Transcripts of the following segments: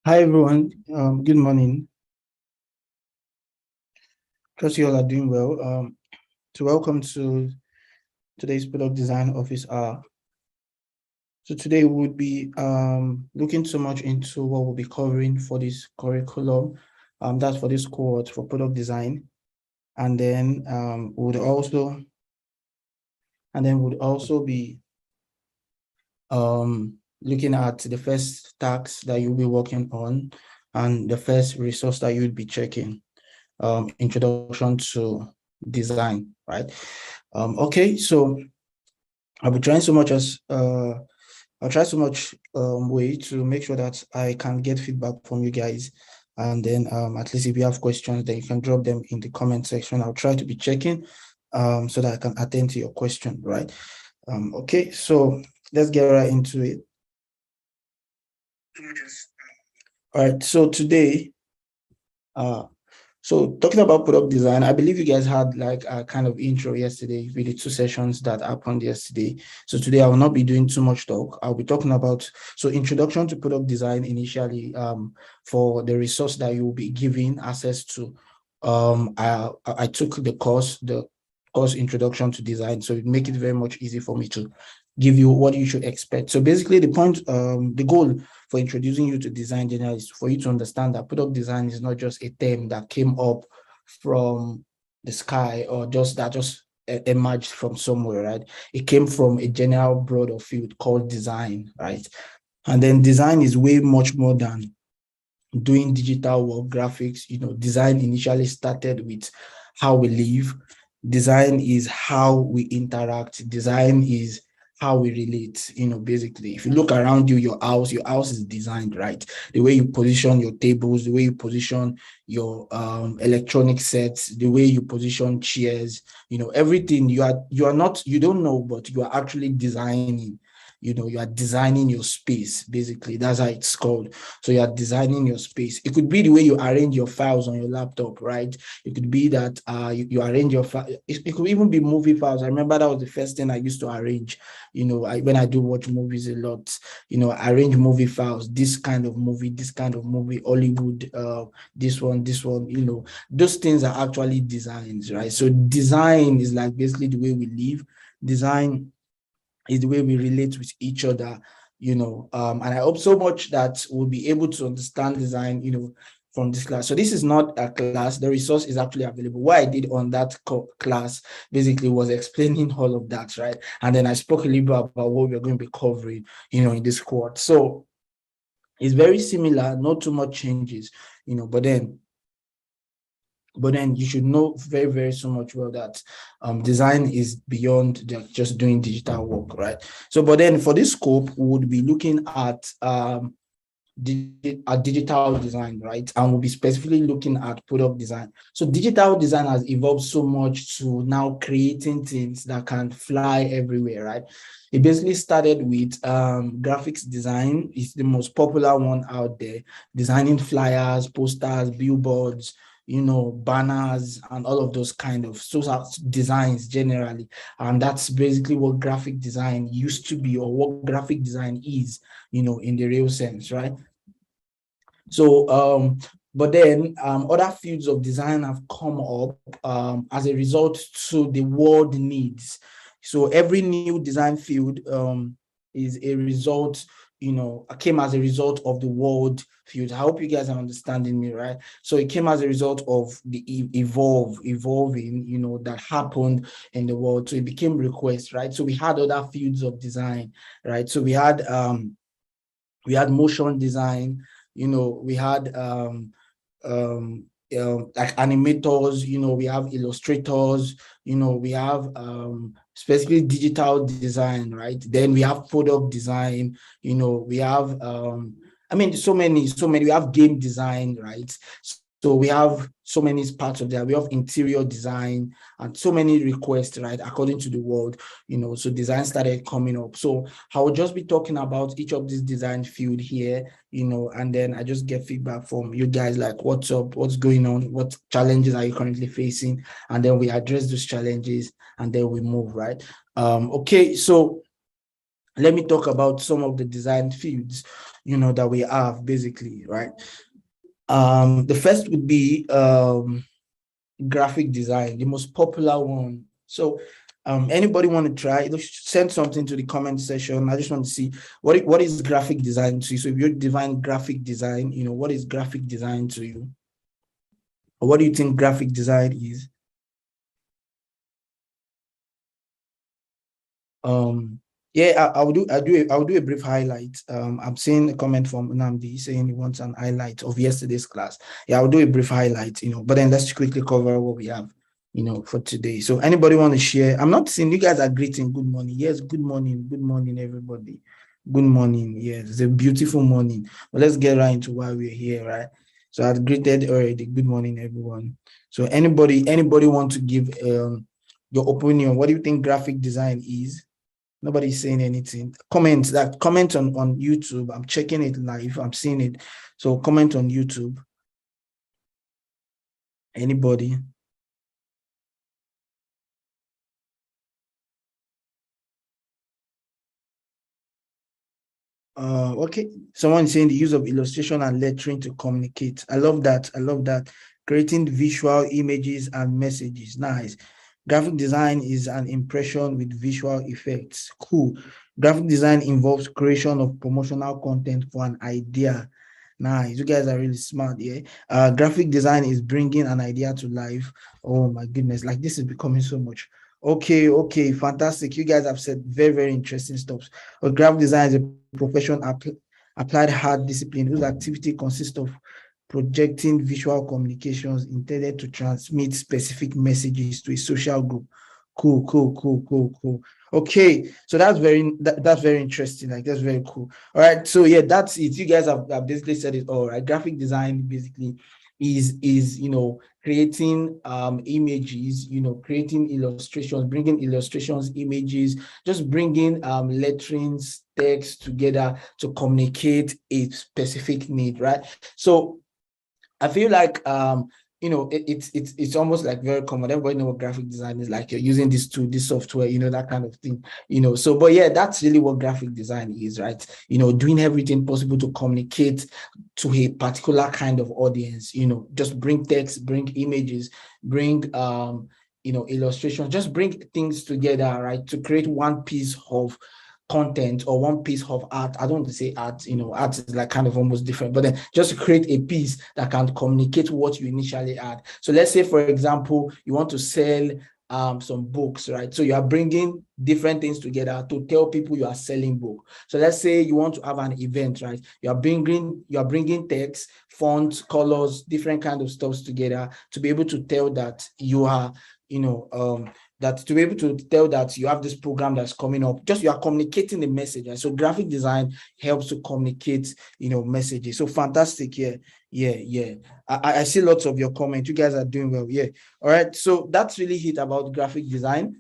Hi everyone, good morning. Trust you all are doing well. Welcome to today's product design office hour. So today we would be looking so much into what we'll be covering for this curriculum. That's for this cohort for product design, and then would also be looking at the first task that you'll be working on and the first resource that you'd be checking. Introduction to design, right? Okay, so I'll be trying so much I'll try so much way to make sure that I can get feedback from you guys. And then at least if you have questions, then you can drop them in the comment section. I'll try to be checking so that I can attend to your question, right? Okay, so let's get right into it. All right, so today, so talking about product design, I believe you guys had like a kind of intro yesterday with the two sessions that happened yesterday. So today I will not be doing too much talk. I'll be talking about, so introduction to product design initially for the resource that you will be given access to. I took the course introduction to design. So it make it very much easy for me to give you what you should expect. So basically the goal for introducing you to design generally is for you to understand that product design is not just a term that came up from the sky or just emerged from somewhere, right? It came from a general broader field called design, right? And then design is way much more than doing digital work, graphics. Design initially started with how we live. Design is how we interact. Design is how we relate. Basically, if you look around you, your house is designed, right? The way you position your tables, the way you position your electronic sets, the way you position chairs, everything you don't know, but you are actually designing. You are designing your space. Basically, that's how it's called. So you are designing your space. It could be the way you arrange your files on your laptop, right? It could be that you arrange your file. It could even be movie files. I remember that was the first thing I used to arrange. When I do watch movies a lot, arrange movie files. This kind of movie, Hollywood, this one. Those things are actually designs, right? So design is like basically the way we live. Design is the way we relate with each other, and I hope so much that we'll be able to understand design, from this class. So this is not a class. The resource is actually available. What I did on that class basically was explaining all of that, right? And then I spoke a little bit about what we're going to be covering, in this course. So it's very similar, not too much changes, but then you should know very, very so much well that design is beyond just doing digital work, right? So, but then for this scope, we would be looking at digital design, right? And we'll be specifically looking at product design. So digital design has evolved so much to now creating things that can fly everywhere, right? It basically started with graphics design. It's the most popular one out there, designing flyers, posters, billboards, banners, and all of those kind of designs generally. And that's basically what graphic design used to be, or what graphic design is, in the real sense, right? So, but then other fields of design have come up as a result to the world needs. So every new design field is a result, came as a result of the world field. I hope you guys are understanding me, right? So it came as a result of the evolving, that happened in the world. So it became request, right? So we had other fields of design, right? So we had motion design, we had like animators, we have illustrators, we have specifically digital design, right? Then we have product design, we have so many, we have game design, right? So we have so many parts of that. We have interior design and so many requests, right? According to the world, so design started coming up. So I will just be talking about each of these design field here, and then I just get feedback from you guys, like what's up, what's going on, what challenges are you currently facing, and then we address those challenges and then we move, right? Okay, so let me talk about some of the design fields, that we have basically, right? The first would be graphic design, the most popular one. So anybody want to try? Send something to the comment section. I just want to see what is graphic design to you. So if you define graphic design, what is graphic design to you? Or what do you think graphic design is? Yeah, I'll do a brief highlight. I'm seeing a comment from Namdi saying he wants an highlight of yesterday's class. Yeah, I'll do a brief highlight, but then let's quickly cover what we have, for today. So anybody want to share? I'm not seeing you guys are greeting good morning. Yes, good morning, everybody. Good morning. Yes, it's a beautiful morning. But let's get right into why we're here, right? So I've greeted already. Good morning, everyone. So anybody want to give your opinion? What do you think graphic design is? Nobody's saying anything. Comment on YouTube. I'm checking it live. I'm seeing it. So comment on YouTube. Anybody? Okay. Someone saying the use of illustration and lettering to communicate. I love that. Creating visual images and messages. Nice. Graphic design is an impression with visual effects. Cool. Graphic design involves creation of promotional content for an idea. Nice. You guys are really smart, yeah? Graphic design is bringing an idea to life. Oh my goodness, like this is becoming so much. Okay, fantastic. You guys have said very, very interesting stuff. Graphic design is a profession applied hard discipline whose activity consists of projecting visual communications intended to transmit specific messages to a social group. Cool. Okay, so that's very interesting. Like that's very cool. All right, so yeah, that's it. You guys have basically said it all right. Graphic design basically is creating images, creating illustrations, bringing illustrations, images, just bringing letterings, text together to communicate a specific need, right? So I feel like it's almost like very common. Everybody know what graphic design is like. You're using this tool, this software, that kind of thing. So but yeah, that's really what graphic design is, right? Doing everything possible to communicate to a particular kind of audience. Just bring text, bring images, bring illustrations, just bring things together, right, to create one piece of content or one piece of art. I don't want to say art, art is like kind of almost different, but then just create a piece that can communicate what you initially had. So let's say, for example, you want to sell some books, right? So you are bringing different things together to tell people you are selling book. So let's say you want to have an event, right? You are bringing text, fonts, colors, different kind of stuff together to be able to tell that you are, that to be able to tell that you have this program that's coming up, just you are communicating the message. Right? So graphic design helps to communicate, messages. So fantastic. Yeah. I see lots of your comments. You guys are doing well. Yeah. All right. So that's really it about graphic design.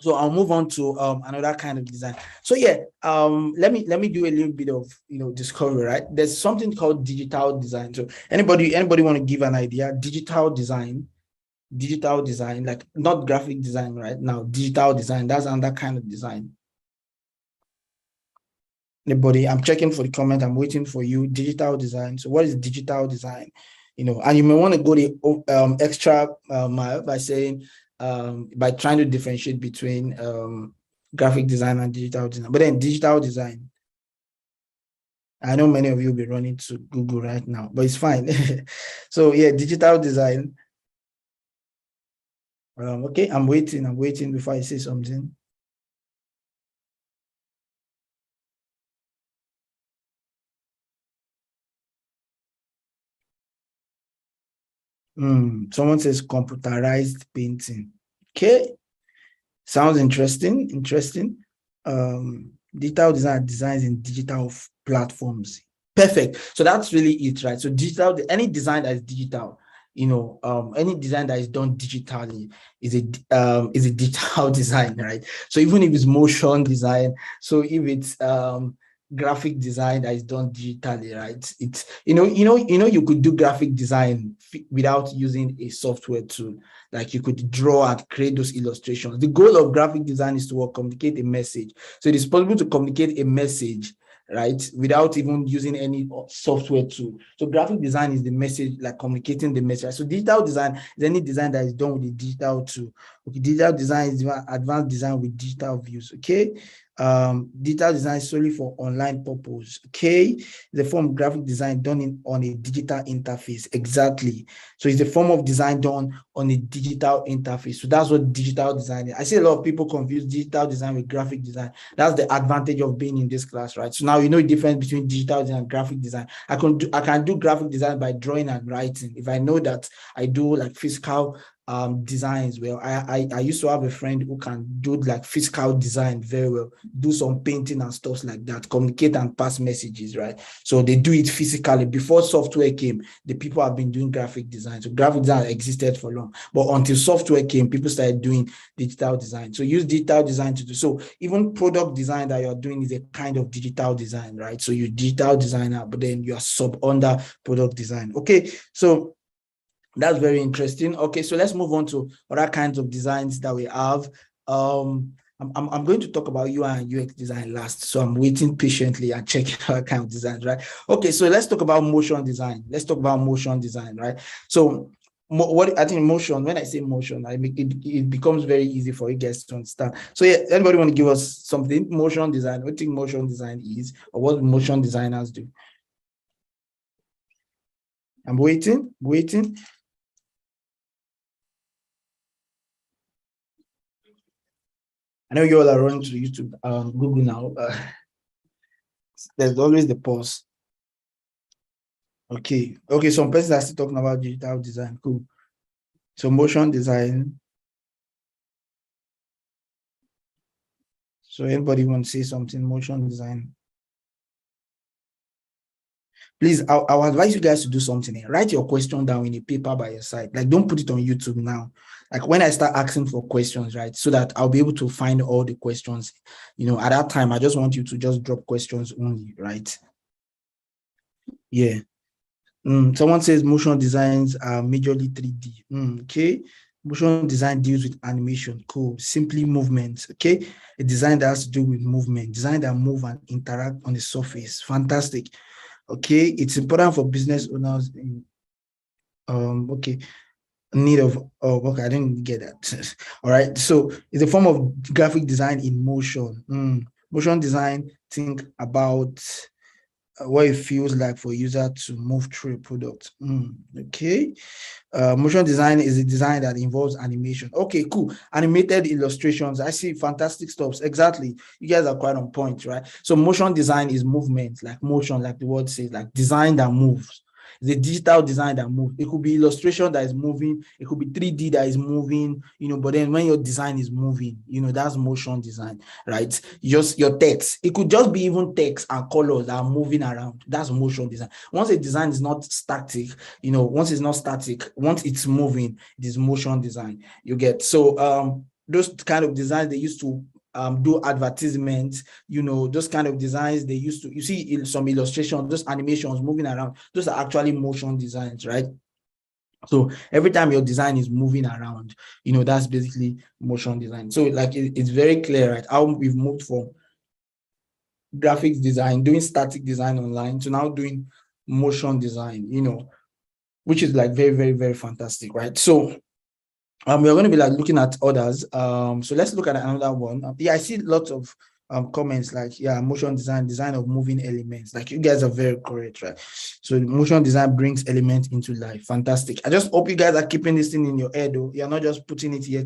So I'll move on to another kind of design. So yeah, let me do a little bit of discovery, right? There's something called digital design. So anybody want to give an idea? Digital design, like not graphic design right now, digital design, that's another kind of design. Anybody? I'm checking for the comment. I'm waiting for you. Digital design. So what is digital design? And you may want to go the extra mile by saying by trying to differentiate between graphic design and digital design. But then digital design, I know many of you will be running to Google right now, but it's fine. So yeah, digital design. Okay, I'm waiting before I say something. Someone says computerized painting. Okay, sounds interesting. Digital design designs in digital platforms. Perfect. So that's really it, right? So any design that is digital, any design that is done digitally is a digital design, right? So even if it's motion design, so if it's graphic design that is done digitally, right? It's you could do graphic design without using a software tool. Like you could draw and create those illustrations. The goal of graphic design is to communicate a message. So it is possible to communicate a message, right, without even using any software tool. So graphic design is the message, like communicating the message. So digital design is any design that is done with a digital tool. Okay, digital design is advanced design with digital views. Okay, digital design solely for online purpose. Okay, the form of graphic design done on a digital interface. Exactly. So it's a form of design done on a digital interface. So that's what digital design is. I see a lot of people confuse digital design with graphic design. That's the advantage of being in this class, right? So now you know the difference between digital design and graphic design. I can do graphic design by drawing and writing. If I know that I do like physical designs well. I used to have a friend who can do like physical design very well, do some painting and stuff like that, communicate and pass messages, right? So they do it physically. Before software came, the people have been doing graphic design. So graphic design existed for long, but until software came, people started doing digital design. So use digital design to do. So even product design that you're doing is a kind of digital design, right? So you're digital designer, but then you are sub under product design. Okay, so that's very interesting. Okay, so let's move on to other kinds of designs that we have. I'm going to talk about UI and UX design last, so I'm waiting patiently and checking other kind of designs, right? Okay, so let's talk about motion design. Let's talk about motion design, right? So what I think motion, when I say motion, it becomes very easy for you guys to understand. So yeah, anybody want to give us something? Motion design, what do you think motion design is, or what motion designers do? I'm waiting. I know you all are running to YouTube, Google now. There's always the pause. Okay, some persons are still talking about digital design. Cool. So motion design. So anybody want to say something? Motion design. Please, I'll advise you guys to do something here. Write your question down in a paper by your side. Like, don't put it on YouTube now. Like when I start asking for questions, right? So that I'll be able to find all the questions. At that time, I just want you to just drop questions only, right? Yeah. Someone says motion designs are majorly 3D. Okay. Motion design deals with animation. Cool. Simply movements. Okay. A design that has to do with movement. Design that move and interact on the surface. Fantastic. Okay. It's important for business owners in okay. Need of okay, I didn't get that. All right. So it's a form of graphic design in motion. Motion design, think about what it feels like for a user to move through a product. Okay. Motion design is a design that involves animation. Okay, cool. Animated illustrations. I see fantastic stuff. Exactly. You guys are quite on point, right? So motion design is movement, like motion, like the word says, like design that moves. The digital design that moves. It could be illustration that is moving. It could be 3D that is moving, but then when your design is moving, that's motion design, right? Just your text. It could just be even text and colors that are moving around. That's motion design. Once a design is not static, once it's not static, once it's moving, it is motion design. You get. So those kind of designs they used to do advertisements, those kind of designs they used to, you see some illustrations, those animations moving around, those are actually motion designs, right? So every time your design is moving around, that's basically motion design. So like it's very clear, right? How we've moved from graphics design, doing static design online to now doing motion design, which is like very, very, very fantastic, right? So we're going to be like looking at others. So let's look at another one. Yeah, I see lots of comments like, yeah, motion design of moving elements. Like you guys are very correct, right? So motion design brings elements into life. Fantastic. I just hope you guys are keeping this thing in your head, though. You're not just putting it here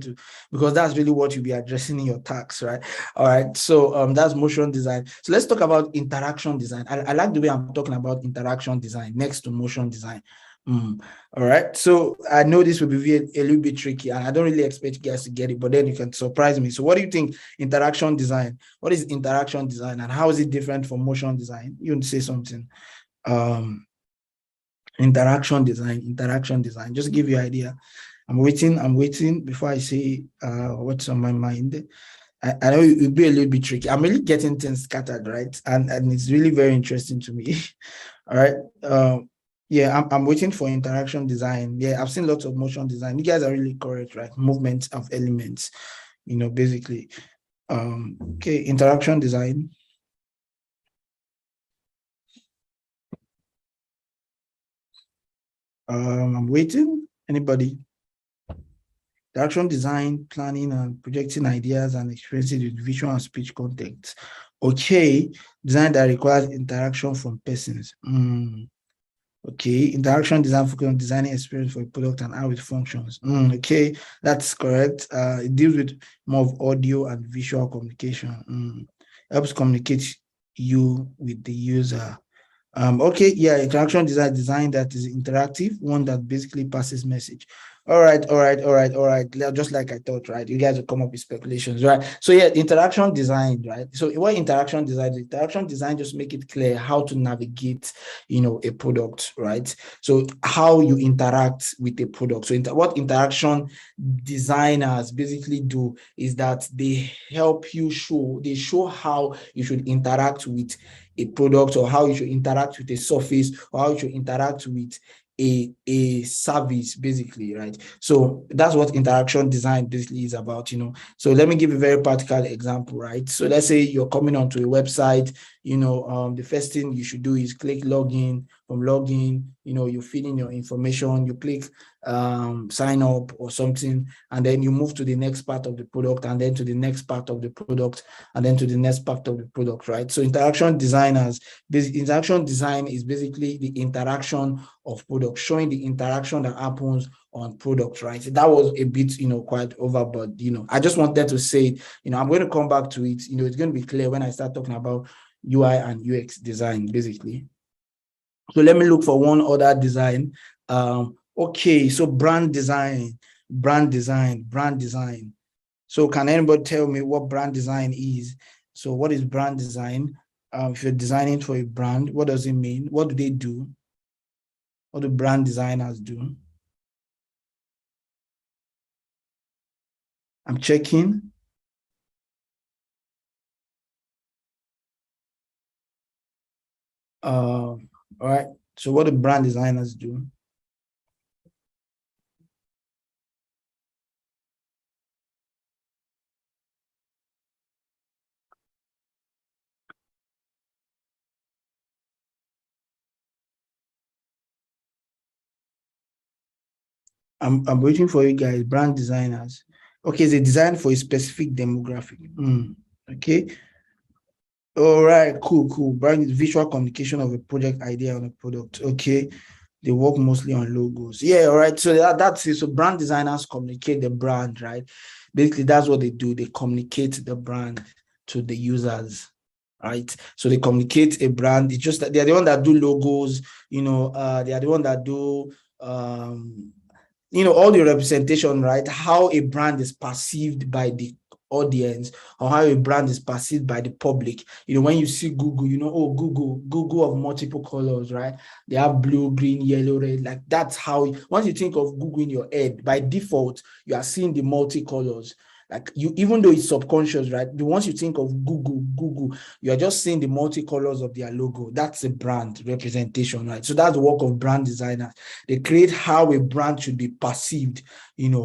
because that's really what you'll be addressing in your tasks, right? All right. So that's motion design. So let's talk about interaction design. I like the way I'm talking about interaction design next to motion design. All right. So I know this will be a little bit tricky, and I don't really expect you guys to get it, but then you can surprise me. So what do you think interaction design? What is interaction design, and how is it different from motion design? You want to say something? Interaction design. Just give you an idea. I'm waiting before I say what's on my mind. I know it will be a little bit tricky. I'm really getting things scattered, right? And it's really very interesting to me. All right. Yeah, I'm waiting for interaction design. Yeah, I've seen lots of motion design. You guys are really correct, right? Movement of elements, basically. Okay, interaction design. I'm waiting. Anybody? Interaction design, planning and projecting ideas and experiences with visual and speech context. Okay, design that requires interaction from persons. Okay, interaction design focus on designing experience for a product and how it functions. Okay, that's correct. It deals with more of audio and visual communication. Helps communicate you with the user. Okay, yeah, interaction design that is interactive, one that basically passes message. All right. Just like I thought, right? You guys will come up with speculations, right? So yeah, interaction design, right? So what interaction design? Interaction design just make it clear how to navigate, a product, right? So how you interact with a product. So what interaction designers basically do is that they help you show how you should interact with a product, or how you should interact with a surface, or how you should interact with a service, basically, right? So that's what interaction design basically is about. So let me give a very practical example, right? So let's say you're coming onto a website. The first thing you should do is click login. From login, you fill in your information, you click sign up or something, and then you move to the next part of the product, and then to the next part of the product, and then to the next part of the product, right? So interaction design is basically the interaction of product, showing the interaction that happens on product, right? That was a bit, quite over, but, I just wanted to say it. I'm going to come back to it. It's going to be clear when I start talking about UI and UX design, basically. So let me look for one other design. Okay, so brand design. So can anybody tell me what brand design is? So what is brand design? If you're designing for a brand, what does it mean? What do they do? What do brand designers do? I'm checking. All right. So what do brand designers do? I'm waiting for you guys. Brand designers. Okay, it's a design for a specific demographic. Okay. All right, cool. Brand is visual communication of a project idea on a product. Okay. They work mostly on logos. Yeah, all right. So that's it. So brand designers communicate the brand, right? Basically, that's what they do. They communicate the brand to the users, right? So they communicate a brand. It's just that they're the one that do logos, they are the one that do all the representation, right? How a brand is perceived by the audience, or how a brand is perceived by the public. When you see Google, oh, Google of multiple colors, right? They have blue, green, yellow, red. Like that's how, once you think of Google in your head, by default, you are seeing the multicolors. Like even though it's subconscious, right? Once you think of Google, you're just seeing the multicolors of their logo. That's a brand representation, right? So that's the work of brand designers. They create how a brand should be perceived,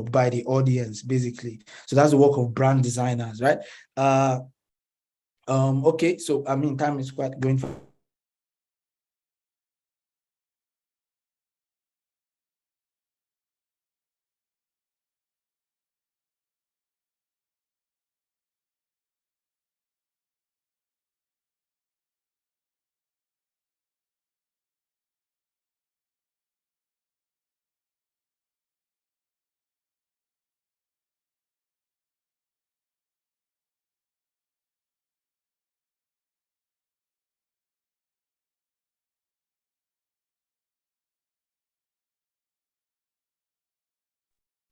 by the audience, basically. So that's the work of brand designers, right? Okay, so time is quite going for.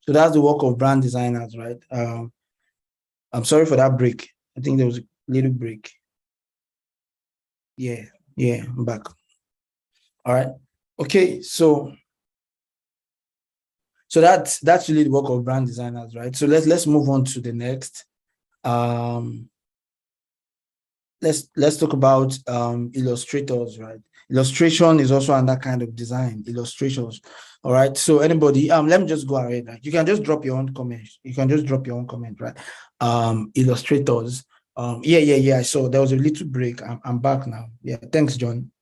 So that's the work of brand designers, right? I'm sorry for that break. I think there was a little break. Yeah, I'm back. All right. Okay, so that's really the work of brand designers, right? So let's move on to the next. let's talk about illustrators, right? Illustration is also another kind of design, illustrations. All right. So anybody, let me just go ahead. Right? You can just drop your own comment. You can just drop your own comment, right? Illustrators. Yeah. So there was a little break. I'm back now. Yeah. Thanks, John.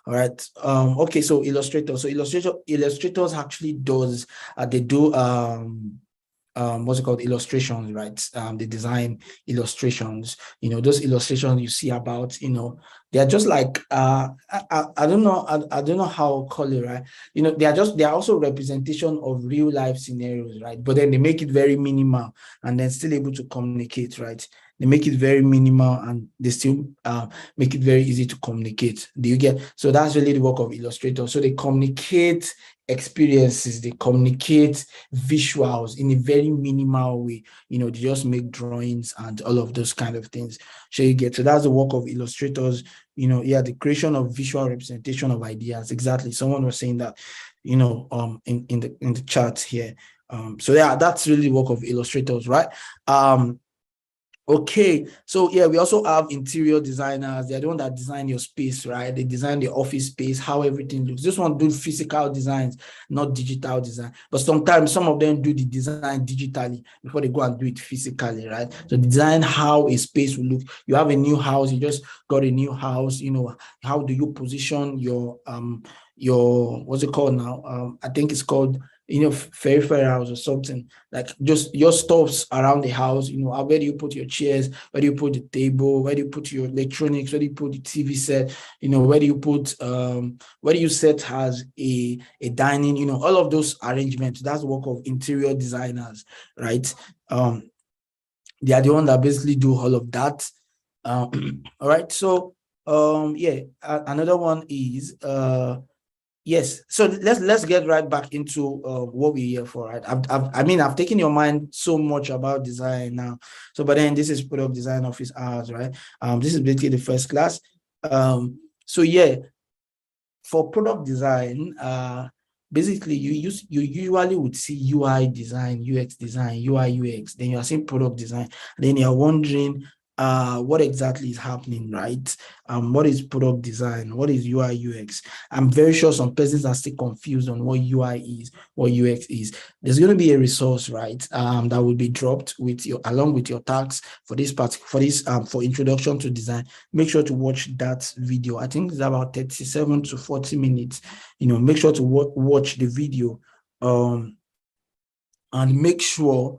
All right. Okay. So illustrators. So illustrators actually does they do what's it called, illustrations, right? They design illustrations, those illustrations you see about, they're just like I don't know, I don't know how to call it, right? They are also representation of real life scenarios, right? But then they make it very minimal and then still able to communicate, right? They make it very minimal and they still make it very easy to communicate. Do you get? So that's really the work of illustrators. So they communicate experiences, they communicate visuals in a very minimal way. They just make drawings and all of those kind of things. So you get, so that's the work of illustrators. The creation of visual representation of ideas. Exactly. Someone was saying that, in the chat here. So yeah, that's really the work of illustrators, right? Okay, so yeah, we also have interior designers. They're the one that design your space, right? They design the office space, how everything looks. This one do physical designs, not digital design. But sometimes some of them do the design digitally before they go and do it physically, right? So design how a space will look. You have a new house, you just got a new house, how do you position your what's it called now? I think it's called fairy house or something, like just your stuffs around the house. Where do you put your chairs, where do you put the table, where do you put your electronics, where do you put the TV set, where do you put where do you set as a dining, all of those arrangements. That's the work of interior designers, right? They are the one that basically do all of that. All right, so another one is yes. So let's get right back into what we're here for, right? I've taken your mind so much about design now. So, but then this is product design office hours, right? This is basically the first class. So yeah, for product design, basically you usually would see UI design, UX design, UI UX. Then you are seeing product design. Then you're wondering what exactly is happening, right? What is product design? What is UI UX? I'm very sure some persons are still confused on what UI is, what UX is. There's going to be a resource, right? That will be dropped along with your tags for this part, for introduction to design. Make sure to watch that video. I think it's about 37 to 40 minutes. Make sure to watch the video, and make sure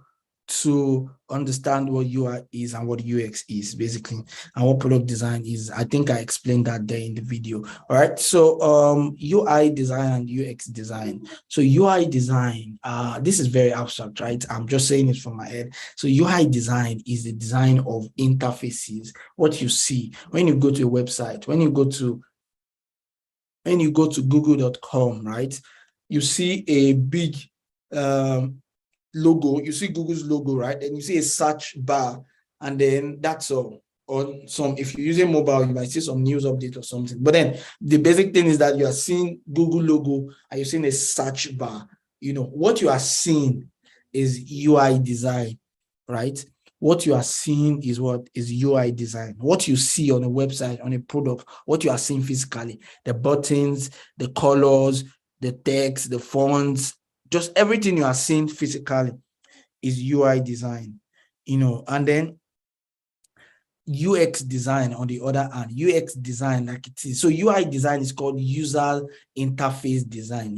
to understand what UI is and what UX is, basically, and what product design is. I think I explained that there in the video. All right. So UI design and UX design. So UI design, this is very abstract, right? I'm just saying it from my head. So UI design is the design of interfaces. What you see when you go to a website, when you go to google.com, right? You see a big logo, you see Google's logo, right? And you see a search bar, and then that's all. On some, if you're using mobile, you might see some news update or something. But then the basic thing is that you are seeing Google logo and you're seeing a search bar. What you are seeing is UI design, right? What you are seeing is what is UI design. What you see on a website, on a product, what you are seeing physically, the buttons, the colors, the text, the fonts, just everything you are seeing physically is UI design, and then UX design on the other hand, UX design, like it is. So UI design is called user interface design.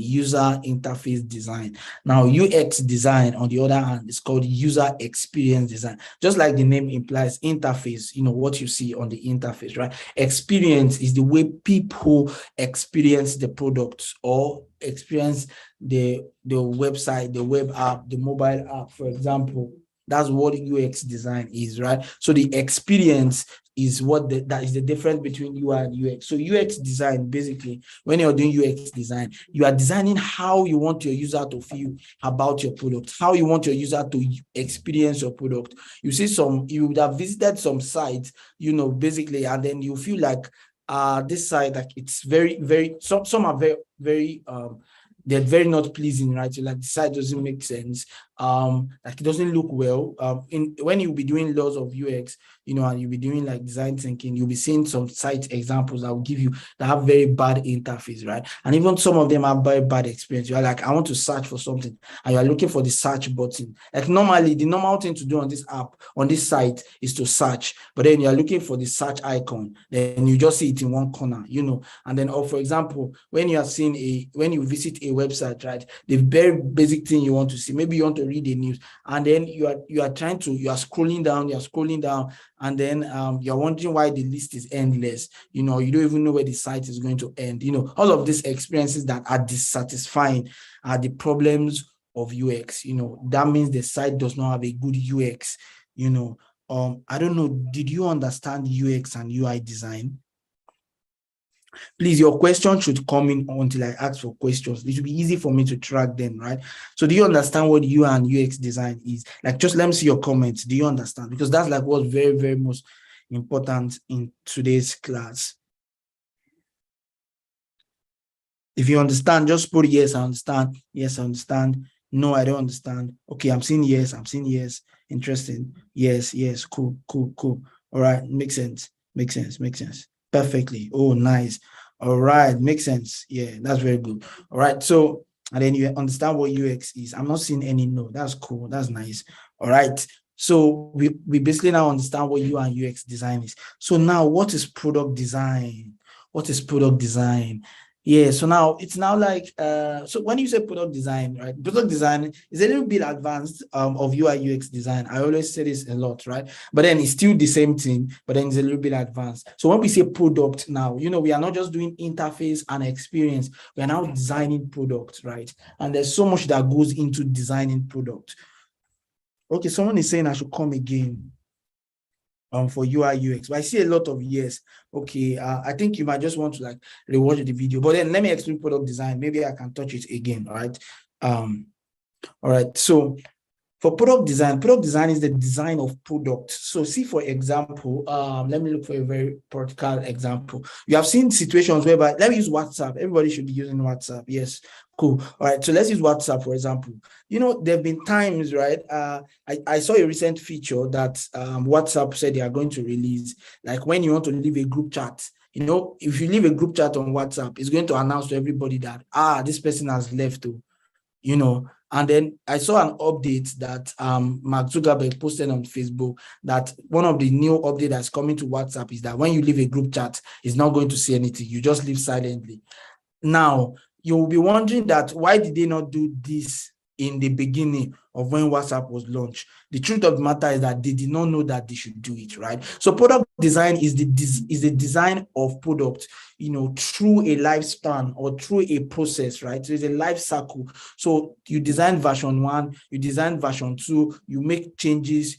Now UX design on the other hand is called user experience design. Just like the name implies, interface, what you see on the interface, right? Experience is the way people experience the products or experience the website, the web app, the mobile app, for example. That's what UX design is, right? So the experience is that is the difference between UI and UX. So UX design, basically, when you're doing UX design, you are designing how you want your user to feel about your product, how you want your user to experience your product. You would have visited some sites, basically, and then you feel like this site, like it's very, very, some are very, very, they're very not pleasing, right? Like the site doesn't make sense. like it doesn't look well. When you'll be doing laws of UX, and you'll be doing like design thinking, you'll be seeing some site examples that will give you that have very bad interface, right? And even some of them have very bad experience. You're like, I want to search for something, and you're looking for the search button. Like normally, the normal thing to do on this app, on this site, is to search, but then you're looking for the search icon, then you just see it in one corner, and then, or for example, when you visit a website, right, the very basic thing you want to see, maybe you want to read the news, and then you are scrolling down, and then you're wondering why the list is endless. You don't even know where the site is going to end. All of these experiences that are dissatisfying are the problems of UX. That means the site does not have a good UX. I don't know, did you understand UX and UI design? Please, your question should come in until I ask for questions. It should be easy for me to track them, right? So do you understand what UI and UX design is? Like, just let me see your comments. Do you understand? Because that's like what's very, very most important in today's class. If you understand, just put yes, I understand. Yes, I understand. No, I don't understand. Okay, I'm seeing yes. Interesting. Yes, cool. All right, makes sense. Perfectly. Oh, nice. All right, makes sense. Yeah, that's very good. All right, so, and then you understand what UX is. I'm not seeing any no. That's cool. That's nice. All right. So we basically now understand what UI and UX design is. So now, what is product design? Yeah, so now it's now like, so when you say product design, right? Product design is a little bit advanced of UI UX design. I always say this a lot, right? But then it's still the same thing, but then it's a little bit advanced. So when we say product now, we are not just doing interface and experience. We are now designing product, right? And there's so much that goes into designing product. Okay, someone is saying I should come again for UI UX, but I see a lot of yes. Okay, I think you might just want to like rewatch the video, but then let me explain product design. Maybe I can touch it again. All right. All right. So for product design is the design of product. So see, for example, let me look for a very practical example. You have seen situations whereby, let me use WhatsApp. Everybody should be using WhatsApp. Yes, cool. All right, so let's use WhatsApp, for example. There have been times, right? I saw a recent feature that WhatsApp said they are going to release, like when you want to leave a group chat. If you leave a group chat on WhatsApp, it's going to announce to everybody that, this person has left, and then I saw an update that Mark Zuckerberg posted on Facebook that one of the new updates that's coming to WhatsApp is that when you leave a group chat, it's not going to see anything. You just leave silently. Now, you'll be wondering that why did they not do this in the beginning of when WhatsApp was launched? The truth of the matter is that they did not know that they should do it, right? So product design is the design of product, through a lifespan or through a process, right? So it's a life cycle. So you design version 1, you design version 2, you make changes.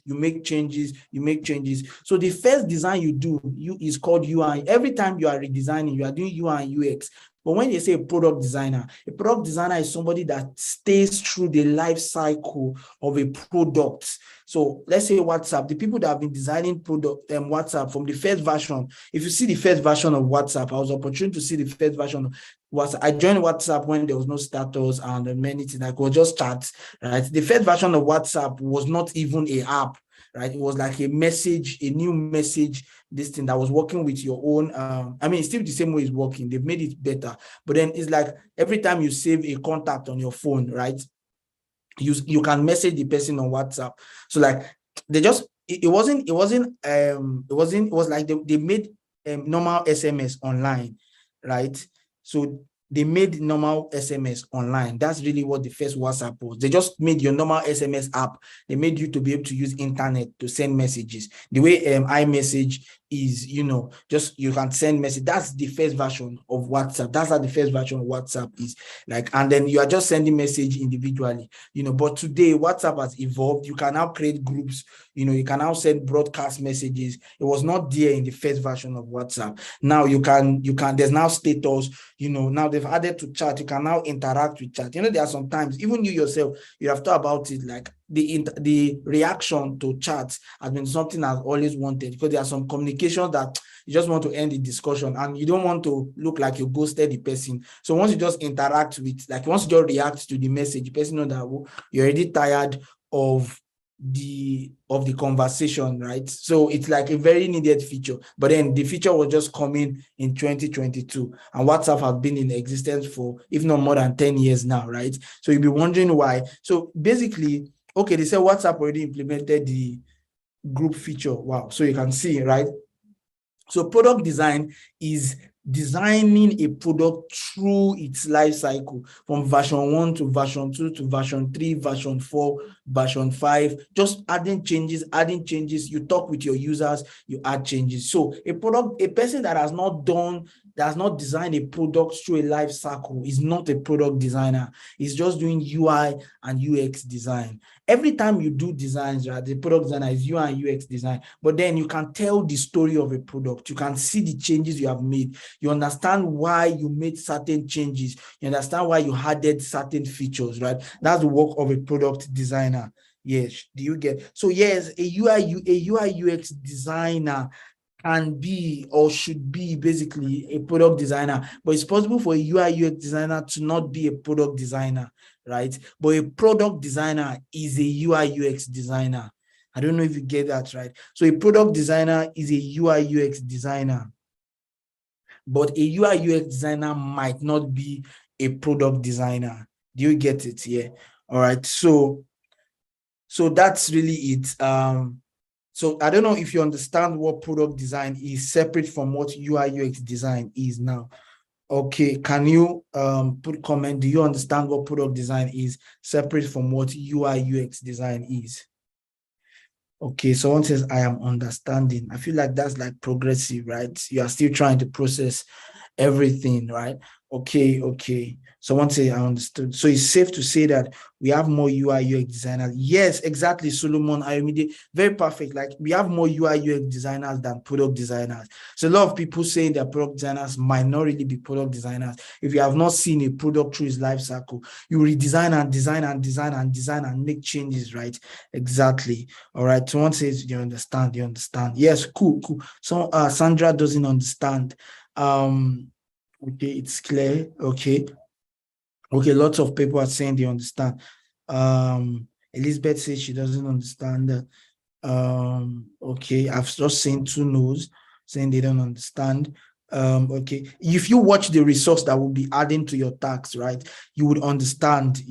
So the first design you do is called UI. Every time you are redesigning, you are doing UI and UX. But when you say a product designer is somebody that stays through the life cycle of a product. So let's say WhatsApp, the people that have been designing product WhatsApp from the first version. If you see the first version of WhatsApp, I was opportune to see the first version of WhatsApp. I joined WhatsApp when there was no status and many things, like it was just chats, right? The first version of WhatsApp was not even an app, right? It was like a new message, this thing that was working with your own. It's still the same way it's working. They've made it better. But then it's like every time you save a contact on your phone, right? You can message the person on WhatsApp. So like they just, it was like they made normal SMS online, right? So they made normal SMS online. That's really what the first WhatsApp was. They just made your normal SMS app. They made you to be able to use internet to send messages. The way iMessage is, just you can send message. That's the first version of WhatsApp. That's how the first version of WhatsApp is like. And then you are just sending message individually, But today WhatsApp has evolved. You can now create groups. You can now send broadcast messages. It was not there in the first version of WhatsApp. Now you can. There's now status. Now they've added to chat. You can now interact with chat. There are sometimes even you yourself, you have thought about it, like the reaction to chats has been something I've always wanted, because there are some communications that you just want to end the discussion and you don't want to look like you ghosted the person. So once you just interact with, like once you just react to the message, the person knows that you're already tired of the conversation, right? So it's like a very needed feature. But then the feature was just coming in 2022, and WhatsApp has been in existence for, if not more than 10 years now, right? So you'll be wondering why. So basically, okay, they said WhatsApp already implemented the group feature. Wow. So you can see, right? So product design is designing a product through its life cycle, from version 1 to version 2 to version 3, version 4, version 5, just adding changes. You talk with your users, you add changes. So a person that has not designed a product through a life cycle is not a product designer. It's just doing UI and UX design. Every time you do designs, right, the product designer is UI and UX design, but then you can tell the story of a product. You can see the changes you have made. You understand why you made certain changes. You understand why you added certain features, right? That's the work of a product designer. Yes, do you get? So yes, a UI UX designer can be or should be basically a product designer, but it's possible for a UI UX designer to not be a product designer, right? But a product designer is a UI UX designer. I don't know if you get that, right? So a product designer is a UI UX designer, but a UI UX designer might not be a product designer. Do you get it? Yeah. All right. So that's really it. So I don't know if you understand what product design is separate from what UI UX design is now. Okay, can you put comment? Do you understand what product design is separate from what UI UX design is? Okay, someone says, I am understanding. I feel like that's like progressive, right? You are still trying to process everything, right? Okay. Someone say, I understood. So it's safe to say that we have more UI UX designers. Yes, exactly, Solomon Ayomide. Very perfect. Like we have more UI UX designers than product designers. So a lot of people saying that product designers might not really be product designers. If you have not seen a product through its life cycle, you redesign and design and design and design and make changes, right? Exactly. All right. Someone says, you understand. Yes, cool. So Sandra doesn't understand. Okay, it's clear. Okay, lots of people are saying they understand. Elizabeth says she doesn't understand. Okay, I've just seen 2 no's saying they don't understand. Okay, if you watch the resource that will be adding to your tax, right, you would understand,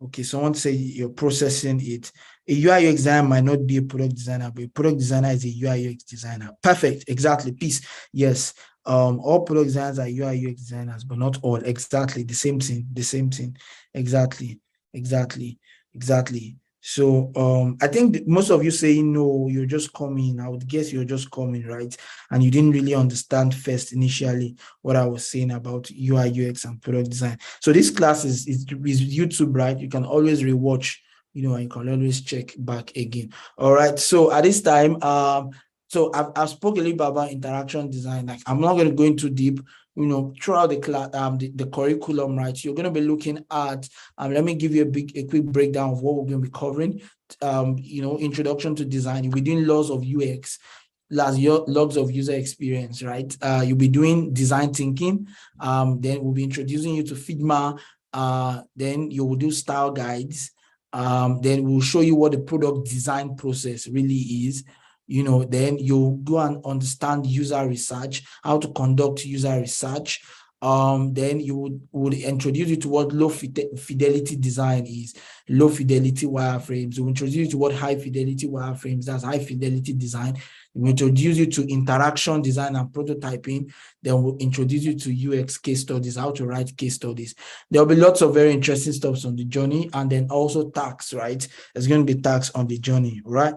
Okay, someone say you're processing it. A UI UX designer might not be a product designer, but a product designer is a UI UX designer. Perfect, exactly. Peace. Yes. All product designers are UI UX designers, but not all. Exactly the same thing. Exactly. So I think most of you saying no, you're just coming. I would guess you're just coming, right? And you didn't really understand first initially what I was saying about UI UX and product design. So this class is YouTube, right? You can always rewatch, and you can always check back again. All right. So at this time, so I've spoken a little bit about interaction design. Like I'm not going to go into deep, throughout the class, the curriculum, right? You're going to be looking at, let me give you a quick breakdown of what we're going to be covering. Introduction to design. You'll be doing laws of UX, logs of user experience, right? You'll be doing design thinking. Then we'll be introducing you to Figma. Then you will do style guides. Then we'll show you what the product design process really is. Then you'll go and understand user research, how to conduct user research. Then you would introduce you to what low fidelity design is, low fidelity wireframes. We'll introduce you to what high fidelity wireframes, that's high fidelity design. We'll introduce you to interaction design and prototyping. Then we'll introduce you to UX case studies, how to write case studies. There'll be lots of very interesting stuff on the journey, and then also tax, right? There's going to be tax on the journey, right?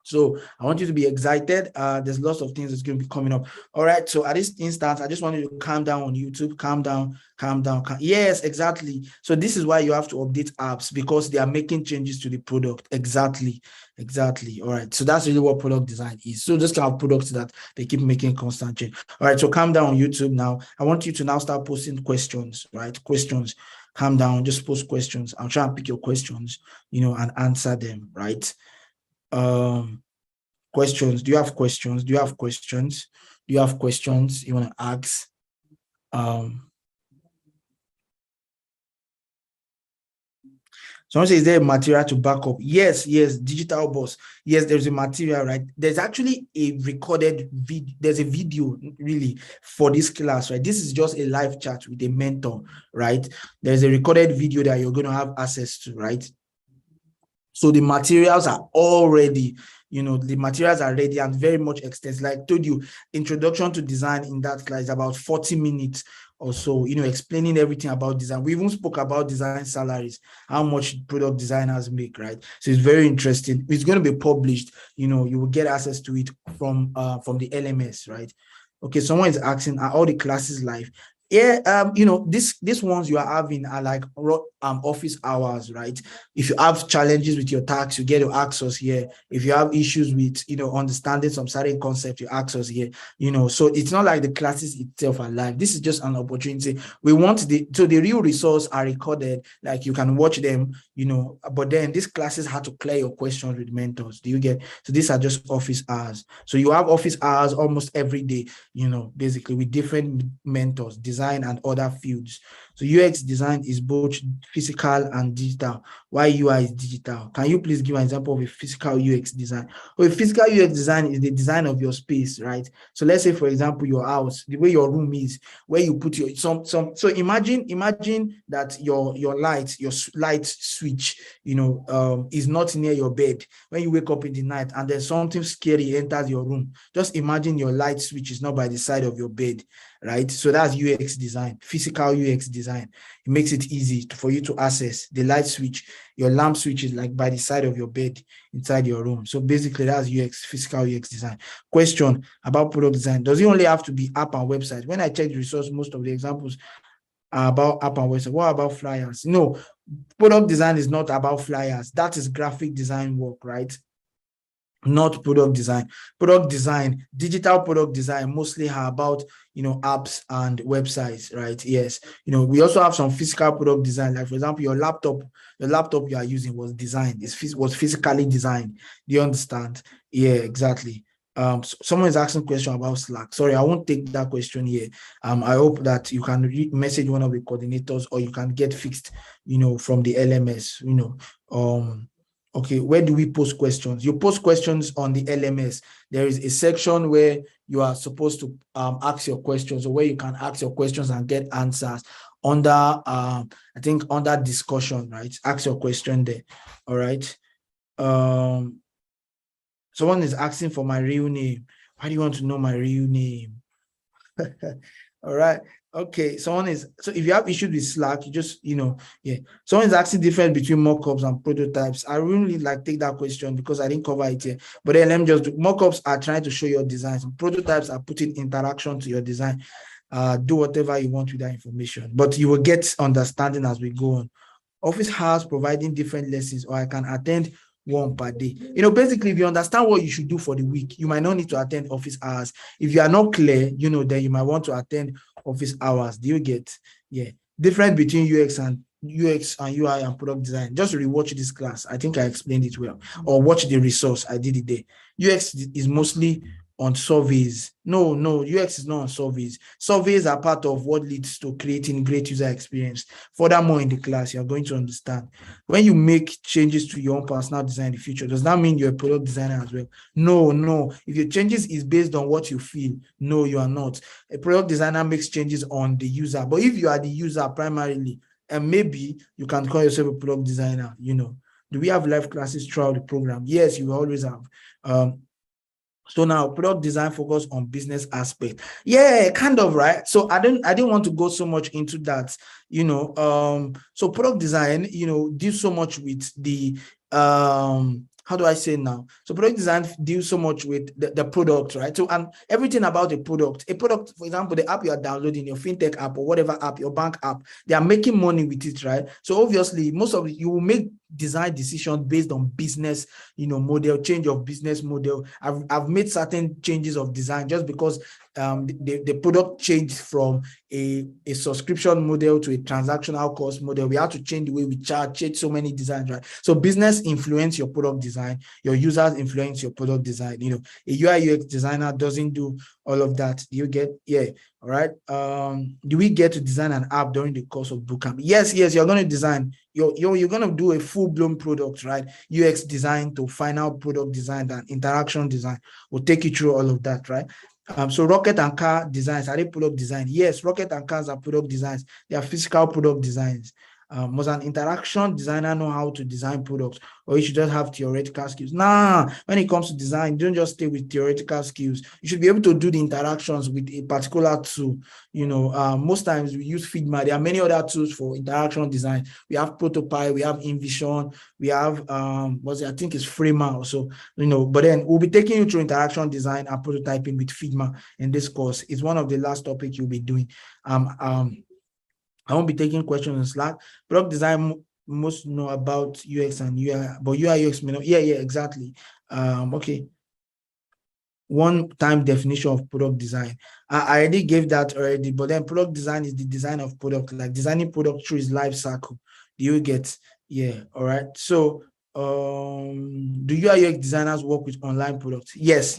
So I want you to be excited. There's lots of things that's going to be coming up. All right. So at this instance, I just want you to calm down on YouTube. Calm down. Yes, exactly. So this is why you have to update apps, because they are making changes to the product. Exactly. All right. So that's really what product design is. So just kind of products that they keep making constant change. All right. So calm down on YouTube now. I want you to now start posting questions, right? Questions. calm down, just post questions. I'll try and pick your questions, and answer them, right? Questions. Do you have questions? Do you have questions? Do you have questions you want to ask? Someone says, is there a material to back up? Yes, digital boss. Yes, there's a material, right? There's actually a recorded video. There's a video really for this class, right? This is just a live chat with a mentor, right? There's a recorded video that you're going to have access to, right? So the materials are all ready. The materials are ready and very much extensive. Like I told you, introduction to design in that class is about 40 minutes or so, explaining everything about design. We even spoke about design salaries, how much product designers make, right? So it's very interesting. It's going to be published. You will get access to it from the LMS, right? Okay, someone is asking, are all the classes live? Yeah, these ones you are having are like office hours, right? If you have challenges with your tax, you get to ask us here. If you have issues with, understanding some certain concept, you ask us here, so it's not like the classes itself are live. This is just an opportunity. We want the real resource are recorded, like you can watch them, but then these classes have to clear your questions with mentors. Do you get? So these are just office hours. So you have office hours almost every day, basically with different mentors, design and other fields. So UX design is both physical and digital. Why UI is digital? Can you please give an example of a physical UX design? Well, a physical UX design is the design of your space, right? So let's say, for example, your house, the way your room is, where you put your so imagine that your light switch, is not near your bed when you wake up in the night and then something scary enters your room. Just imagine your light switch is not by the side of your bed, right? So that's UX design, physical UX design. It makes it easy for you to access the light switch. Your lamp switch is like by the side of your bed inside your room. So basically that's UX, physical UX design. Question about product design. Does it only have to be app and website? When I check the resource, most of the examples are about app and website. What about flyers? No, product design is not about flyers. That is graphic design work, right? Not product design. Product design, digital product design mostly are about, apps and websites, right? Yes. We also have some physical product design. Like for example, your laptop you are using was designed, was physically designed. Do you understand? Yeah, exactly. Someone is asking a question about Slack. Sorry, I won't take that question here. I hope that you can message one of the coordinators or you can get fixed, from the LMS, Okay, where do we post questions? You post questions on the LMS. There is a section where you are supposed to ask your questions, or where you can ask your questions and get answers under, I think under discussion, right? Ask your question there, all right? Someone is asking for my real name. Why do you want to know my real name? All right. Okay. So if you have issues with Slack, you just, yeah. Someone is asking difference between mockups and prototypes. I really like take that question because I didn't cover it here. But then let me just do mockups are trying to show your designs. Prototypes are putting interaction to your design. Do whatever you want with that information, but you will get understanding as we go on. Office hours providing different lessons, or I can attend one per day. Basically, if you understand what you should do for the week, you might not need to attend office hours. If you are not clear, then you might want to attend office hours. Do you get? Yeah. Difference between UX and UI and product design. Just rewatch this class. I think I explained it well. Or watch the resource. I did it there. UX is mostly on surveys. No, UX is not on surveys. Surveys are part of what leads to creating great user experience. Furthermore, in the class, you're going to understand when you make changes to your own personal design in the future, does that mean you're a product designer as well? No. If your changes is based on what you feel, no, you are not. A product designer makes changes on the user. But if you are the user primarily, and maybe you can call yourself a product designer, Do we have live classes throughout the program? Yes, you always have. So now product design focus on business aspect. Yeah, kind of, right? So I didn't want to go so much into that, so product design, deals so much with the, how do I say now? So product design deals so much with the product, right? So, and everything about a product, for example, the app you are downloading, your fintech app or whatever app, your bank app, they are making money with it, right? So obviously most of it, you will make design decisions based on business, model, change of business model. I've made certain changes of design just because the product changed from a subscription model to a transactional cost model. We have to change the way we change so many designs, right? So business influence your product design, your users influence your product design. A UI UX designer doesn't do all of that. You get, yeah, all right. Do we get to design an app during the course of bootcamp? Yes, you're going to design. You're going to do a full-blown product, right? UX design to final product design and interaction design. We'll take you through all of that, right? So rocket and car designs, are they product design? Yes, rocket and cars are product designs. They are physical product designs. Must an interaction designer know how to design products, or you should just have theoretical skills? Nah, when it comes to design, don't just stay with theoretical skills. You should be able to do the interactions with a particular tool. Most times we use Figma. There are many other tools for interaction design. We have Prototype, we have InVision, we have I think it's Framer also. But then we'll be taking you through interaction design and prototyping with Figma in this course. It's one of the last topics you'll be doing. I won't be taking questions in Slack. Product design most know about UX and UI, but UI UX may know. Yeah, exactly. Okay. One-time definition of product design. I already gave that already, but then product design is the design of product, like designing product through its life cycle. Do you get? Yeah, all right. So do UI UX designers work with online products? Yes,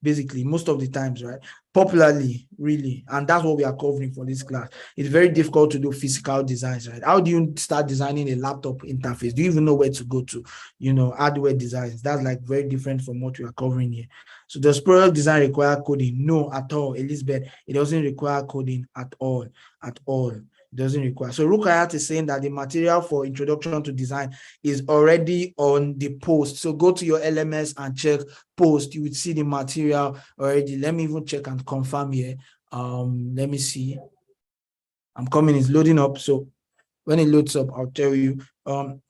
basically most of the times, right? Popularly, really, and that's what we are covering for this class. It's very difficult to do physical designs, right? How do you start designing a laptop interface? Do you even know where to go to? Hardware designs. That's like very different from what we are covering here. So does product design require coding? No, at all, Elizabeth. It doesn't require coding at all. Doesn't require. So Rukayat is saying that the material for introduction to design is already on the post. So go to your LMS and check post. You would see the material already. Let me even check and confirm here. Let me see. I'm coming. It's loading up. So when it loads up, I'll tell you. And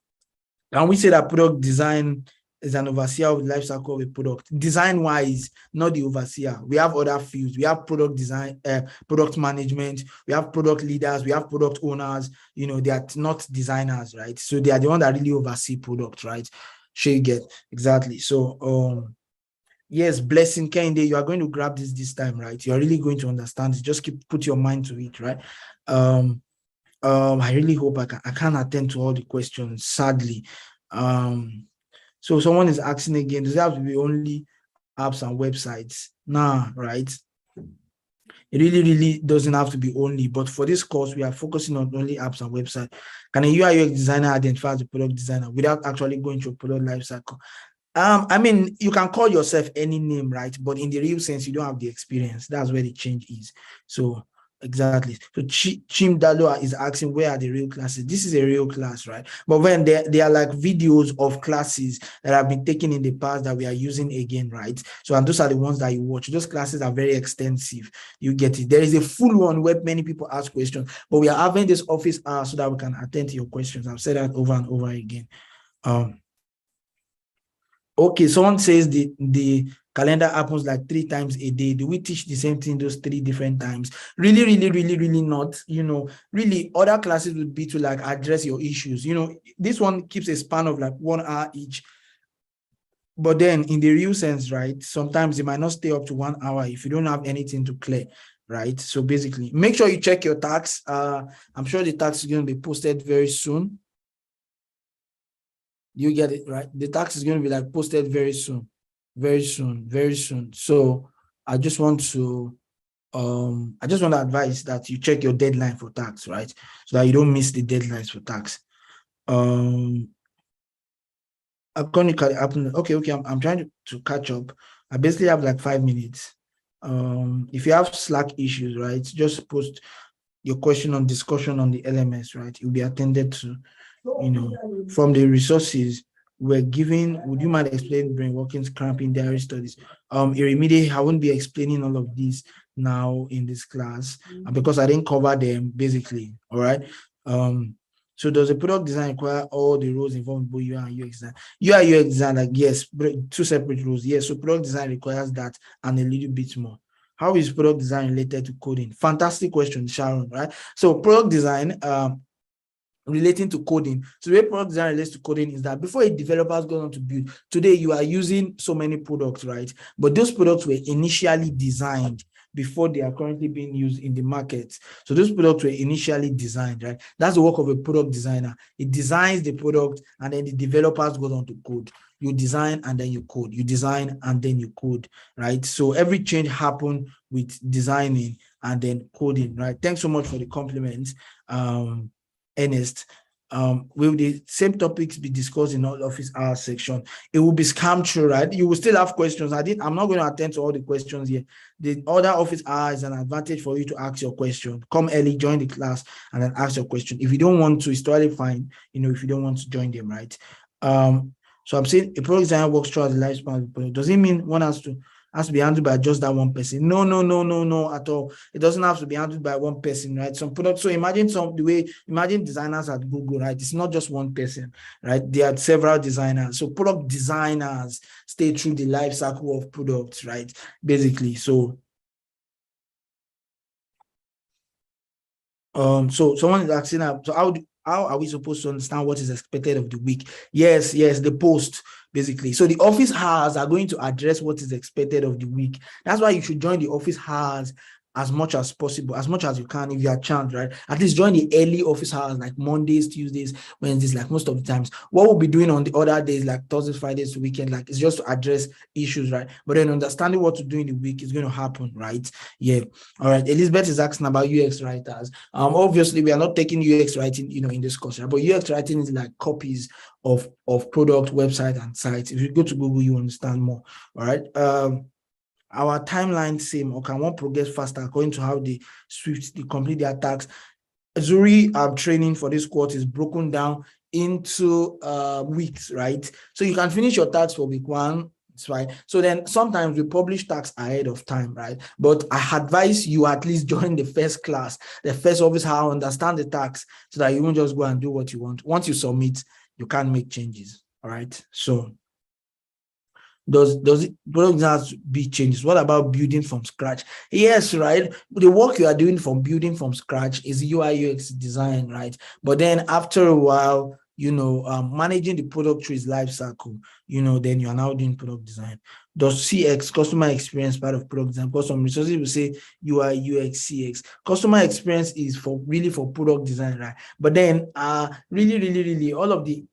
we say that product design is an overseer of the life cycle of a product. Design-wise, not the overseer. We have other fields. We have product design, product management. We have product leaders. We have product owners. They are not designers, right? So they are the one that really oversee product, right? Sure, you get exactly. So, yes, Blessing Kende, you are going to grab this time, right? You are really going to understand it. Just put your mind to it, right? I really hope I can attend to all the questions. Sadly, so someone is asking again, does it have to be only apps and websites? Nah, right? It really doesn't have to be only, but for this course, we are focusing on only apps and websites. Can a UI UX designer identify as a product designer without actually going through a product lifecycle? I mean, you can call yourself any name, right? But in the real sense, you don't have the experience. That's where the change is. So exactly. So Chim Dalo is asking, where are the real classes? This is a real class, right? But when they are like videos of classes that have been taken in the past that we are using again, right? So, and those are the ones that you watch. Those classes are very extensive. You get it. There is a full one where many people ask questions, but we are having this office hour so that we can attend to your questions. I've said that over and over again. Okay, someone says the calendar happens like 3 times a day. Do we teach the same thing those 3 different times? Really not. Really other classes would be to like address your issues. This one keeps a span of like 1 hour each. But then in the real sense, right, sometimes it might not stay up to 1 hour if you don't have anything to clear, right? So basically, make sure you check your tax. I'm sure the tax is going to be posted very soon. You get it, right? The tax is going to be like posted very soon. So I just want to advise that you check your deadline for tax, right? So that you don't miss the deadlines for tax. Okay, I'm trying to catch up. I basically have like 5 minutes. If you have Slack issues, right, just post your question on discussion on the LMS, right? You'll be attended to. From the resources we're given, would you mind explaining brain workings, cramping, diary studies? Irimide, I won't be explaining all of these now in this class because I didn't cover them basically. All right. So does a product design require all the roles involved in both UI and UX design? UI UX design, like yes, 2 separate roles. Yes, so product design requires that and a little bit more. How is product design related to coding? Fantastic question, Sharon, right? So product design, relating to coding. So the way product design relates to coding is that before a developer goes on to build, today you are using so many products, right? But those products were initially designed before they are currently being used in the market. So those products were initially designed, right? That's the work of a product designer. It designs the product and then the developers go on to code. You design and then you code. You design and then you code, right? So every change happened with designing and then coding, right? Thanks so much for the compliments. Ernest. Will the same topics be discussed in all office hours section? It will be scammed through, right? You will still have questions. I'm not going to attend to all the questions here. The other office hours is an advantage for you to ask your question. Come early, join the class, and then ask your question. If you don't want to, it's totally fine. If you don't want to join them, right? So I'm saying a product designer works throughout the lifespan of the product. Does it mean one has to be handled by just that one person? No, at all. It doesn't have to be handled by one person, right? Some products. So imagine designers at Google, right? It's not just one person, right? They had several designers. So product designers stay through the life cycle of products, right? Basically. So so someone is asking, so how are we supposed to understand what is expected of the week? Yes, the post, basically. So the office hours are going to address what is expected of the week. That's why you should join the office hours as much as possible, as much as you can, if you have chance, right? At least join the early office hours, like Mondays, Tuesdays, Wednesdays, like most of the times. What we'll be doing on the other days, like Thursdays, Fridays, weekend, like it's just to address issues, right? But then understanding what to do in the week is going to happen, right? Yeah. All right. Elizabeth is asking about UX writers. Obviously, we are not taking UX writing, in this course, right? But UX writing is like copies of product, website, and sites. If you go to Google, you understand more. All right. Our timeline same, or can one progress faster according to how they complete their tasks? Zuri training for this course is broken down into weeks, right? So you can finish your tasks for week 1. It's fine. So then sometimes we publish tasks ahead of time, right? But I advise you at least join the first class, the first office, how understand the tasks, so that you won't just go and do what you want. Once you submit, you can't make changes. All right. So does it have to be changes? What about building from scratch? Yes, right. The work you are doing from building from scratch is UI UX design, right? But then after a while, managing the product through its life cycle, then you are now doing product design. Does CX, customer experience, part of product design? Because some resources will say UI, UX, CX. Customer experience is really for product design, right? But then really, all of the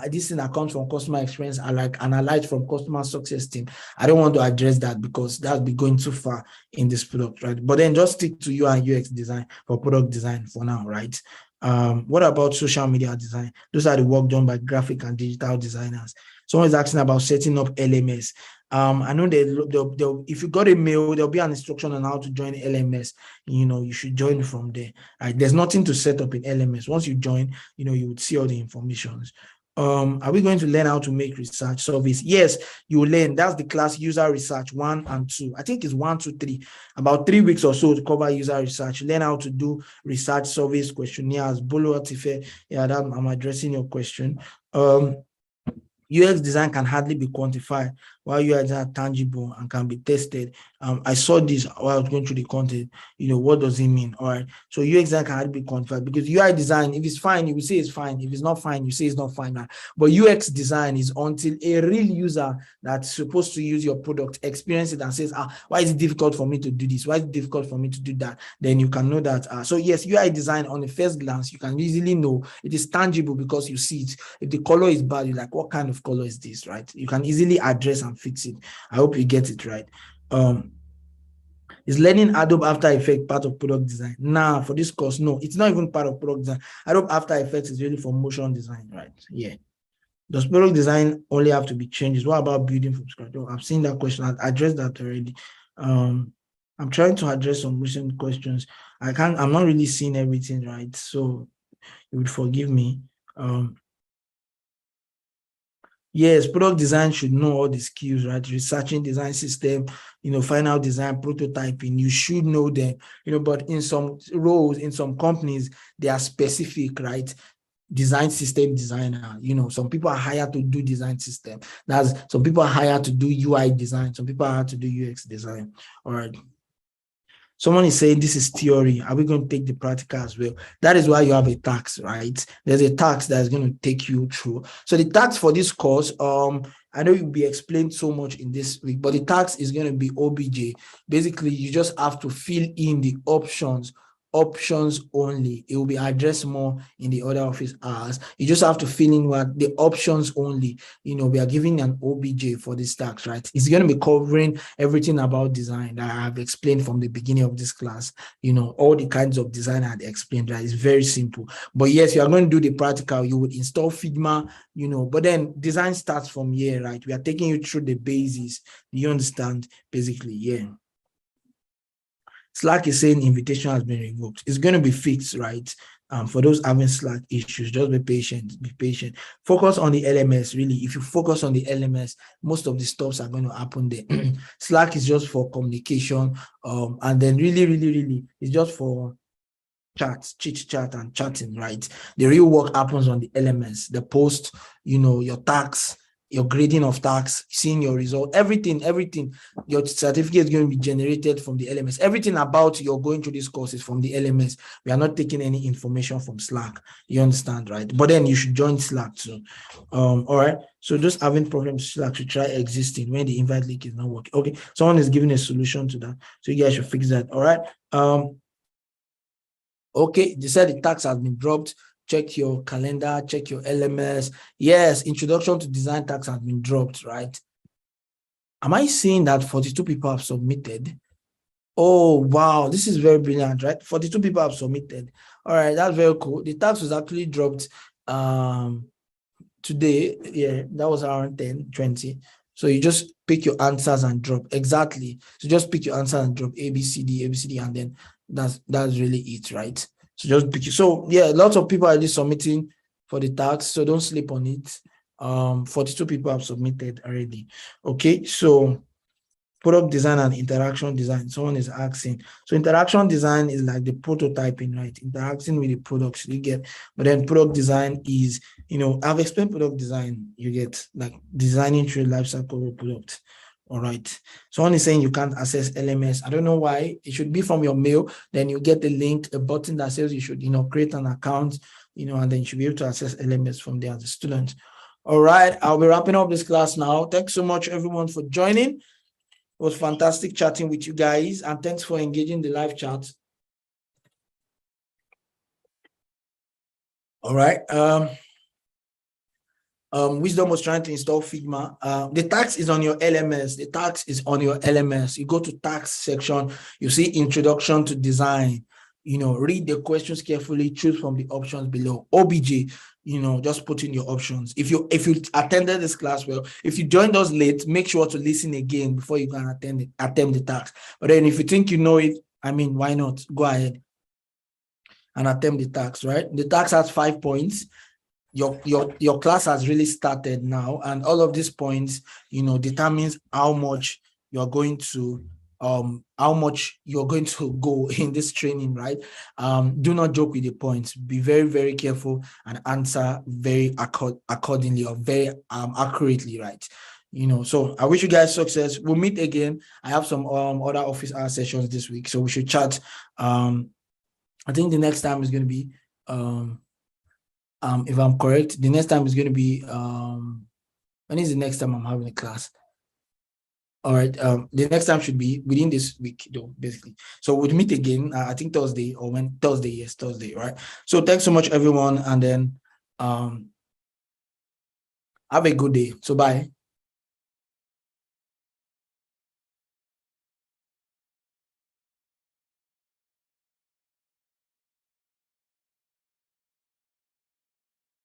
this thing that comes from customer experience are like analyzed from customer success team. I don't want to address that because that'll be going too far in this product, right? But then just stick to UI and UX design for product design for now, right? What about social media design? Those are the work done by graphic and digital designers. Someone is asking about setting up LMS. I know that if you got a mail, there'll be an instruction on how to join LMS. You should join from there. Right? There's nothing to set up in LMS. Once you join, you would see all the information. Are we going to learn how to make research surveys? Yes, you will learn. That's the class user research 1 and 2. I think it's 1, 2, 3. About 3 weeks or so to cover user research. Learn how to do research surveys, questionnaires. Bolo Atife. Yeah, I'm addressing your question. UX design can hardly be quantified, while UI design are tangible and can be tested. I saw this while I was going through the content. What does it mean? All right. So UX design can hardly be quantified because UI design, if it's fine, you will say it's fine. If it's not fine, you say it's not fine. Right? But UX design is until a real user that's supposed to use your product experience it and says, why is it difficult for me to do this? Why is it difficult for me to do that? Then you can know that. So yes, UI design on the first glance, you can easily know it is tangible because you see it. If the color is bad, you're like, what kind of color is this, right? You can easily address and fix it. I hope you get it right. Is learning Adobe After Effects part of product design? Nah, for this course, no, it's not even part of product design. Adobe After Effects is really for motion design, right? Yeah. Does product design only have to be changes? What about building from scratch? Oh, I've seen that question. I addressed that already. I'm trying to address some recent questions. I'm not really seeing everything, right? So you would forgive me. Yes, product design should know all the skills, right? Researching design system, final design, prototyping, you should know them, but in some roles, in some companies, they are specific, right? Design system designer, some people are hired to do design system. Some people are hired to do UI design. Some people are hired to do UX design. All right. Someone is saying this is theory. Are we going to take the practical as well? That is why you have a task, right? There's a task that is going to take you through. So the task for this course, I know you'll be explained so much in this week, but the task is going to be OBJ. Basically, you just have to fill in the options only. It will be addressed more in the other office hours. You just have to fill in what the options only. We are giving an OBJ for this task, right? It's going to be covering everything about design that I have explained from the beginning of this class. All the kinds of design I had explained, right? It's very simple. But yes, you are going to do the practical. You would install Figma, but then design starts from here, right? We are taking you through the bases. You understand? Basically, yeah. Slack is saying invitation has been revoked. It's going to be fixed, right? For those having Slack issues, just be patient. Be patient. Focus on the LMS, really. If you focus on the LMS, most of the stuffs are going to happen there. Slack is just for communication. And then really, it's just for chats, chit chat and chatting, right? The real work happens on the LMS, the post, your tax, your grading of tax, seeing your result, everything, your certificate is going to be generated from the LMS. Everything about your going through this course is from the LMS. We are not taking any information from Slack. You understand, right? But then you should join Slack too. All right. So just having problems with Slack, should try existing when the invite link is not working. Okay. Someone is giving a solution to that. So you guys should fix that. All right. Okay. They said the tax has been dropped. Check your calendar, check your LMS. Yes, introduction to design tax has been dropped, right? Am I seeing that 42 people have submitted? Oh, wow. This is very brilliant, right? 42 people have submitted. All right, that's very cool. The tax was actually dropped today. Yeah, that was around 10:20. So you just pick your answers and drop. Exactly. So just pick your answer and drop A, B, C, D, and then that's really it, right? So just pick it. So yeah, lots of people are just submitting for the tax, so don't sleep on it. 42 people have submitted already. Okay, so product design and interaction design. Someone is asking. So interaction design is like the prototyping, right? Interacting with the products you get. But then product design is, I've explained product design. You get like designing through life cycle of product. All right. Someone is saying you can't access LMS. I don't know why. It should be from your mail. Then you get the link, a button that says you should, create an account, and then you should be able to access LMS from there as a student. All right. I'll be wrapping up this class now. Thanks so much, everyone, for joining. It was fantastic chatting with you guys. And thanks for engaging the live chat. All right. Wisdom was trying to install Figma. The tax is on your LMS. The tax is on your LMS. You go to tax section, you see introduction to design. Read the questions carefully, choose from the options below. OBJ, just put in your options. If you attended this class well, if you joined us late, make sure to listen again before you can attempt the tax. But then if you think you know it, why not? Go ahead and attempt the tax, right? The tax has 5 points. Your class has really started now, and all of these points, determines how much you're going to go in this training, right? Do not joke with the points. Be very, very careful and answer very accordingly or very accurately, right? So I wish you guys success. We'll meet again. I have some other office hour sessions this week, so we should chat. I think the next time is going to be if I'm correct, the next time is going to be when is the next time I'm having a class? All right. The next time should be within this week, though, basically. So we'll meet again. I think Thursday or Thursday. Yes, Thursday. Right. So thanks so much, everyone, and then have a good day. So bye.